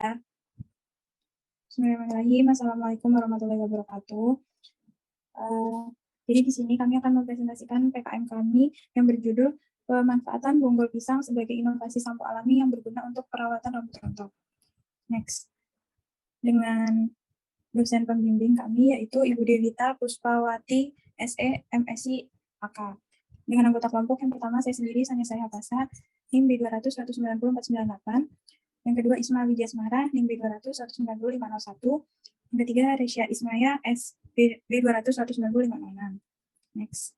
Bismillahirrahmanirrahim. Assalamualaikum warahmatullahi wabarakatuh. Jadi di sini kami akan mempresentasikan PKM kami yang berjudul pemanfaatan bonggol pisang sebagai inovasi sampo alami yang berguna untuk perawatan rambut rontok. Next. Dengan dosen pembimbing kami yaitu Ibu Devita Puspawati SE MSI AK. Dengan anggota kelompok yang pertama saya sendiri Sanya Hapasa NIM B200 190 498. Yang kedua Isma Widya Asmara NIM B200 190 501. Yang ketiga Resya Ismaya S B200 190 506. Next.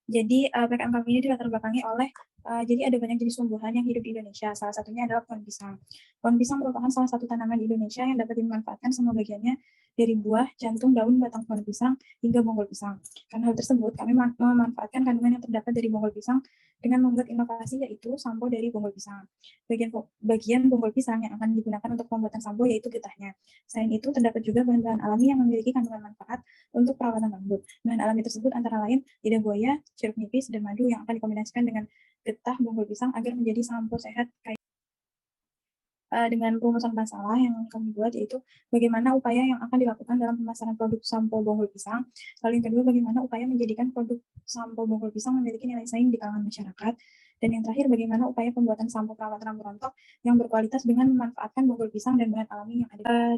Jadi PKM kami ini dilatar belakangi oleh jadi ada banyak jenis tumbuhan yang hidup di Indonesia. Salah satunya adalah pohon pisang. Pohon pisang merupakan salah satu tanaman di Indonesia yang dapat dimanfaatkan semua bagiannya dari buah, jantung, daun, batang pohon pisang hingga bonggol pisang. Karena hal tersebut, kami memanfaatkan kandungan yang terdapat dari bonggol pisang dengan membuat inovasi yaitu sampo dari bonggol pisang. Bagian bonggol pisang yang akan digunakan untuk pembuatan sampo yaitu getahnya. Selain itu, terdapat juga bahan-bahan alami yang memiliki kandungan manfaat untuk perawatan rambut. Bahan alami tersebut antara lain lidah buaya, jeruk nipis, dan madu yang akan dikombinasikan dengan getah bonggol pisang agar menjadi sampo sehat dengan rumusan masalah yang kami buat yaitu bagaimana upaya yang akan dilakukan dalam pemasaran produk sampo bonggol pisang. Lalu yang kedua, bagaimana upaya menjadikan produk sampo bonggol pisang memiliki nilai saing di kalangan masyarakat. Dan yang terakhir, bagaimana upaya pembuatan sampo perawatan rambut rontok yang berkualitas dengan memanfaatkan bonggol pisang dan bahan alami yang ada.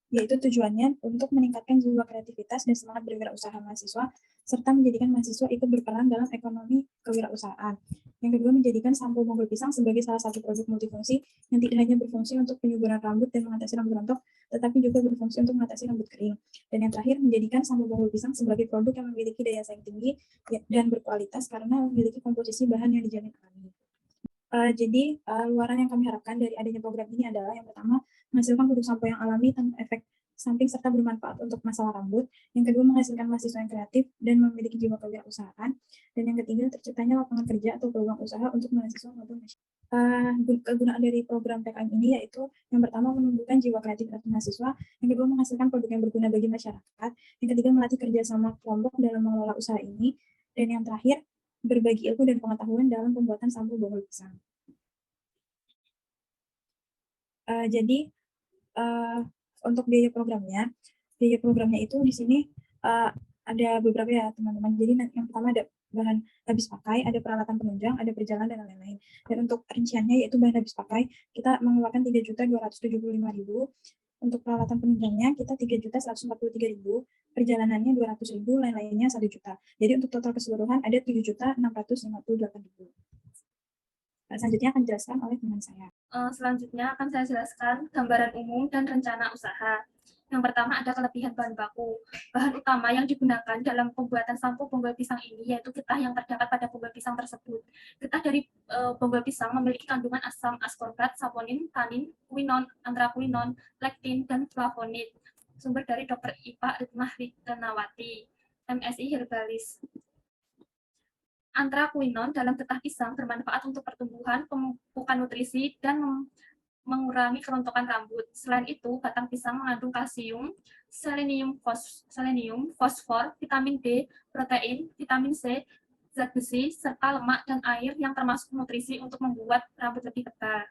Yaitu tujuannya untuk meningkatkan jiwa kreativitas dan semangat berwirausaha mahasiswa, serta menjadikan mahasiswa ikut berperan dalam ekonomi kewirausahaan. Yang kedua, menjadikan sampo bonggol pisang sebagai salah satu produk multifungsi yang tidak hanya berfungsi untuk penyuburan rambut dan mengatasi rambut rontok, tetapi juga berfungsi untuk mengatasi rambut kering. Dan yang terakhir, menjadikan sampo bonggol pisang sebagai produk yang memiliki daya saing tinggi dan berkualitas karena memiliki komposisi bahan yang dijamin alami. Jadi, luaran yang kami harapkan dari adanya program ini adalah yang pertama, menghasilkan produk sampo yang alami tanpa efek samping serta bermanfaat untuk masalah rambut. Yang kedua, menghasilkan mahasiswa yang kreatif dan memiliki jiwa kewirausahaan. Dan yang ketiga, terciptanya lapangan kerja atau peluang usaha untuk mahasiswa maupun masyarakat. Kegunaan dari program PKM ini yaitu yang pertama menumbuhkan jiwa kreatif atau mahasiswa, yang kedua menghasilkan produk yang berguna bagi masyarakat, yang ketiga melatih kerjasama kelompok dalam mengelola usaha ini, dan yang terakhir berbagi ilmu dan pengetahuan dalam pembuatan sampo bonggol pisang. Jadi untuk biaya programnya itu di sini ada beberapa ya teman-teman. Jadi yang pertama ada bahan habis pakai, ada peralatan penunjang, ada perjalanan dan lain-lain. Dan untuk rinciannya yaitu bahan habis pakai kita mengeluarkan 3.275.000. Untuk peralatan penunjangnya kita 3.143.000, perjalanannya 200.000, lain-lainnya 1 juta. Jadi untuk total keseluruhan ada 7.658.000. Selanjutnya akan dijelaskan oleh teman saya. Selanjutnya akan saya jelaskan gambaran umum dan rencana usaha. Yang pertama ada kelebihan bahan baku. Bahan utama yang digunakan dalam pembuatan sampo bonggol pisang ini yaitu getah yang terdapat pada bonggol pisang tersebut. Getah dari bonggol pisang memiliki kandungan asam askorbat, saponin, tanin, kuinon, antrakuinon, lektin, dan flavonoid. Sumber dari Dr. Ipa Ritmah Ritnawati, MSI Herbalis. Antrakuinon dalam getah pisang bermanfaat untuk pertumbuhan, pemupukan nutrisi, dan mengurangi kerontokan rambut. Selain itu, batang pisang mengandung kalsium, selenium, fosfor, vitamin D, protein, vitamin C, zat besi, serta lemak dan air yang termasuk nutrisi untuk membuat rambut lebih tebal.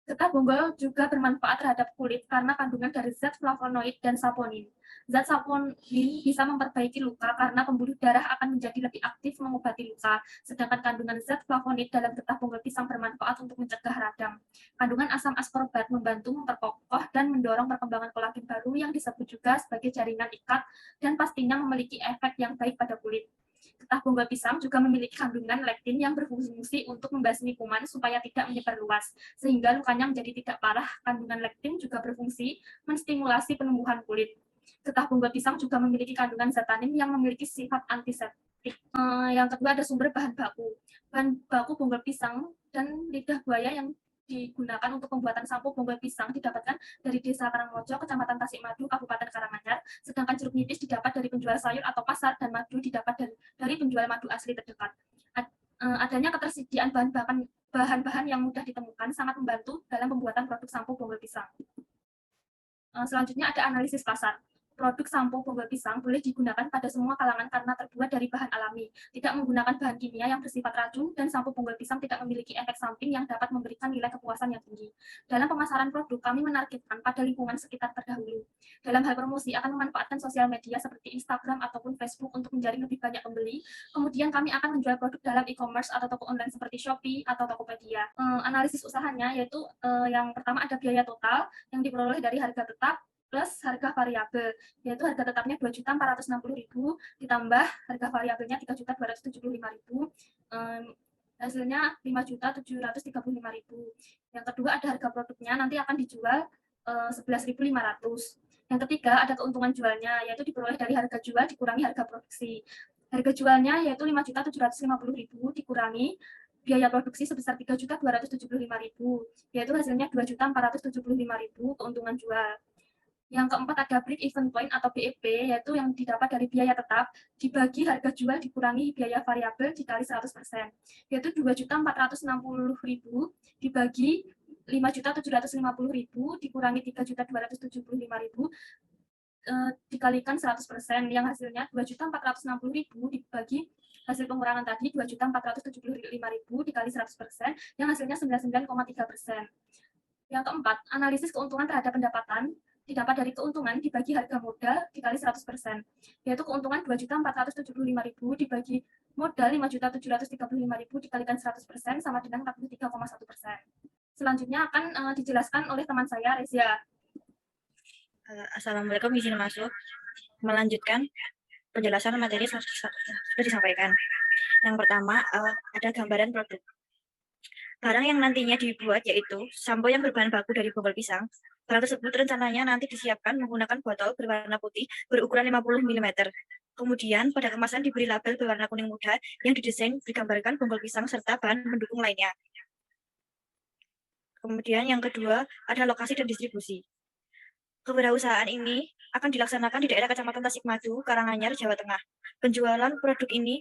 Getah bonggol juga bermanfaat terhadap kulit karena kandungan dari zat flavonoid dan saponin. Zat saponin bisa memperbaiki luka karena pembuluh darah akan menjadi lebih aktif mengobati luka, sedangkan kandungan zat flavonoid dalam getah bonggol pisang bermanfaat untuk mencegah radang. Kandungan asam askorbat membantu memperkokoh dan mendorong perkembangan kolagen baru yang disebut juga sebagai jaringan ikat dan pastinya memiliki efek yang baik pada kulit. Getah bonggol pisang juga memiliki kandungan lektin yang berfungsi untuk membasmi kuman supaya tidak menyebar luas, sehingga lukanya menjadi tidak parah. Kandungan lektin juga berfungsi menstimulasi penumbuhan kulit. Getah bonggol pisang juga memiliki kandungan zat tanin yang memiliki sifat antiseptik. Yang kedua ada sumber bahan baku. Bahan baku bonggol pisang dan lidah buaya yang digunakan untuk pembuatan sampo bonggol pisang didapatkan dari Desa Karangmojo, Kecamatan Tasikmadu, Kabupaten Karanganyar, sedangkan jeruk nipis didapat dari penjual sayur atau pasar dan madu didapat dari penjual madu asli terdekat. Adanya ketersediaan bahan-bahan yang mudah ditemukan sangat membantu dalam pembuatan produk sampo bonggol pisang. Selanjutnya ada analisis pasar. produk sampo bonggol pisang boleh digunakan pada semua kalangan karena terbuat dari bahan alami, tidak menggunakan bahan kimia yang bersifat racun, dan sampo bonggol pisang tidak memiliki efek samping yang dapat memberikan nilai kepuasan yang tinggi. Dalam pemasaran produk, kami menargetkan pada lingkungan sekitar terdahulu. Dalam hal promosi, akan memanfaatkan sosial media seperti Instagram ataupun Facebook untuk menjaring lebih banyak pembeli. Kemudian kami akan menjual produk dalam e-commerce atau toko online seperti Shopee atau Tokopedia. Analisis usahanya yaitu yang pertama ada biaya total yang diperoleh dari harga tetap plus harga variabel, yaitu harga tetapnya Rp2.460.000 ditambah harga variabelnya Rp3.275.000, hasilnya Rp5.735.000. Yang kedua ada harga produknya, nanti akan dijual Rp11.500. Yang ketiga ada keuntungan jualnya, yaitu diperoleh dari harga jual dikurangi harga produksi. Harga jualnya yaitu Rp5.750.000 dikurangi biaya produksi sebesar Rp3.275.000, yaitu hasilnya Rp2.475.000 keuntungan jual. Yang keempat ada break even point atau BEP, yaitu yang didapat dari biaya tetap dibagi harga jual dikurangi biaya variabel dikali 100%, yaitu Rp2.460.000 dibagi Rp5.750.000 dikurangi Rp3.275.000 dikalikan 100%, yang hasilnya Rp2.460.000 dibagi hasil pengurangan tadi Rp2.475.000 dikali 100%, yang hasilnya 99,3%. Yang keempat, analisis keuntungan terhadap pendapatan didapat dari keuntungan dibagi harga modal dikali 100%, yaitu keuntungan Rp2.475.000 dibagi modal Rp5.735.000 dikalikan 100% sama dengan 43,1%. Selanjutnya akan dijelaskan oleh teman saya, Rezia. Assalamualaikum, izin masuk. Melanjutkan penjelasan materi sudah disampaikan. Yang pertama, ada gambaran produk. Barang yang nantinya dibuat yaitu sampo yang berbahan baku dari bonggol pisang. Barang tersebut rencananya nanti disiapkan menggunakan botol berwarna putih berukuran 50 mm. Kemudian pada kemasan diberi label berwarna kuning muda yang didesain digambarkan bonggol pisang serta bahan pendukung lainnya. Kemudian yang kedua ada lokasi dan distribusi. Kewirausahaan ini akan dilaksanakan di daerah Kecamatan Tasikmadu, Karanganyar, Jawa Tengah. Penjualan produk ini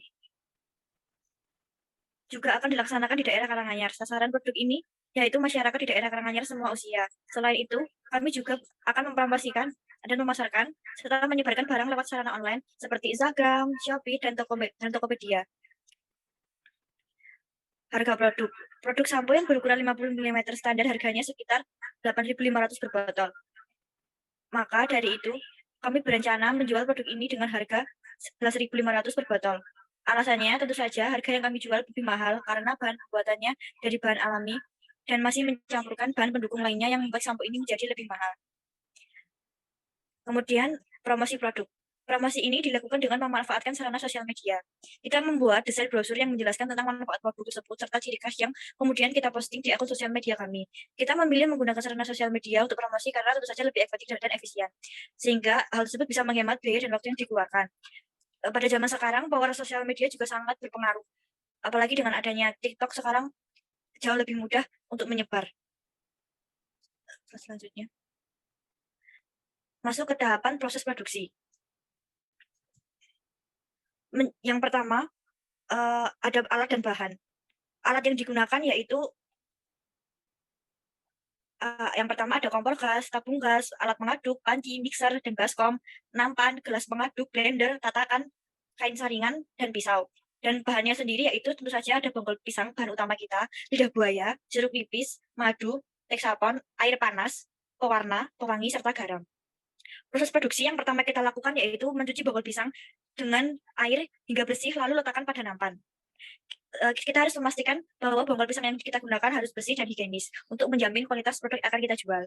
juga akan dilaksanakan di daerah Karanganyar. Sasaran produk ini yaitu masyarakat di daerah Karanganyar semua usia. Selain itu, kami juga akan mempromosikan dan memasarkan serta menyebarkan barang lewat sarana online seperti Instagram, Shopee, dan Tokopedia. Harga produk. Produk sampo yang berukuran 50 mm standar harganya sekitar Rp8.500 per botol. Maka dari itu, kami berencana menjual produk ini dengan harga Rp11.500 per botol. Alasannya tentu saja harga yang kami jual lebih mahal karena bahan pembuatannya dari bahan alami dan masih mencampurkan bahan pendukung lainnya yang membuat sampo ini menjadi lebih mahal. Kemudian, promosi produk. Promosi ini dilakukan dengan memanfaatkan sarana sosial media. Kita membuat desain brosur yang menjelaskan tentang manfaat produk tersebut serta ciri khas yang kemudian kita posting di akun sosial media kami. Kita memilih menggunakan sarana sosial media untuk promosi karena tentu saja lebih efektif dan efisien, sehingga hal tersebut bisa menghemat biaya dan waktu yang dikeluarkan. Pada zaman sekarang, power sosial media juga sangat berpengaruh. Apalagi dengan adanya TikTok sekarang jauh lebih mudah untuk menyebar. Selanjutnya, masuk ke tahapan proses produksi. Yang pertama, ada alat dan bahan. Alat yang digunakan yaitu yang pertama ada kompor gas, tabung gas, alat pengaduk, panci, mixer, dan baskom, nampan, gelas pengaduk, blender, tatakan, kain saringan, dan pisau. Dan bahannya sendiri yaitu tentu saja ada bonggol pisang, bahan utama kita, lidah buaya, jeruk nipis, madu, teksapon, air panas, pewarna, pewangi, serta garam. Proses produksi yang pertama kita lakukan yaitu mencuci bonggol pisang dengan air hingga bersih lalu letakkan pada nampan. Kita harus memastikan bahwa bonggol pisang yang kita gunakan harus bersih dan higienis untuk menjamin kualitas produk yang akan kita jual.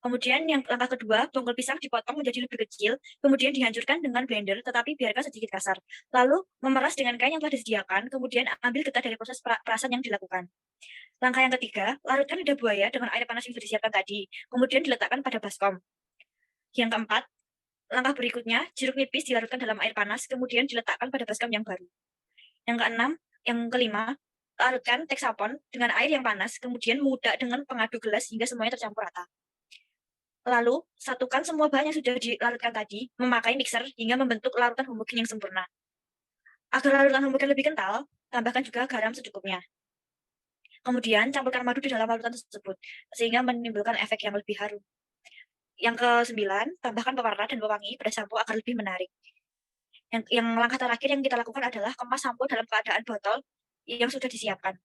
Kemudian yang langkah kedua, bonggol pisang dipotong menjadi lebih kecil, kemudian dihancurkan dengan blender tetapi biarkan sedikit kasar. Lalu memeras dengan kain yang telah disediakan, kemudian ambil getah dari proses perasan yang dilakukan. Langkah yang ketiga, larutkan lidah buaya dengan air panas yang sudah disiapkan tadi, kemudian diletakkan pada baskom. Yang keempat, langkah berikutnya, jeruk nipis dilarutkan dalam air panas, kemudian diletakkan pada baskom yang baru. Yang kelima, larutkan teksapon dengan air yang panas, kemudian mudak dengan pengaduk gelas hingga semuanya tercampur rata. Lalu, satukan semua bahan yang sudah dilarutkan tadi, memakai mixer hingga membentuk larutan homogen yang sempurna. Agar larutan homogen lebih kental, tambahkan juga garam secukupnya. Kemudian, campurkan madu di dalam larutan tersebut, sehingga menimbulkan efek yang lebih harum. Yang ke-9, tambahkan pewarna dan pewangi pada sampo agar lebih menarik. Yang langkah terakhir yang kita lakukan adalah kemas sampo dalam keadaan botol yang sudah disiapkan.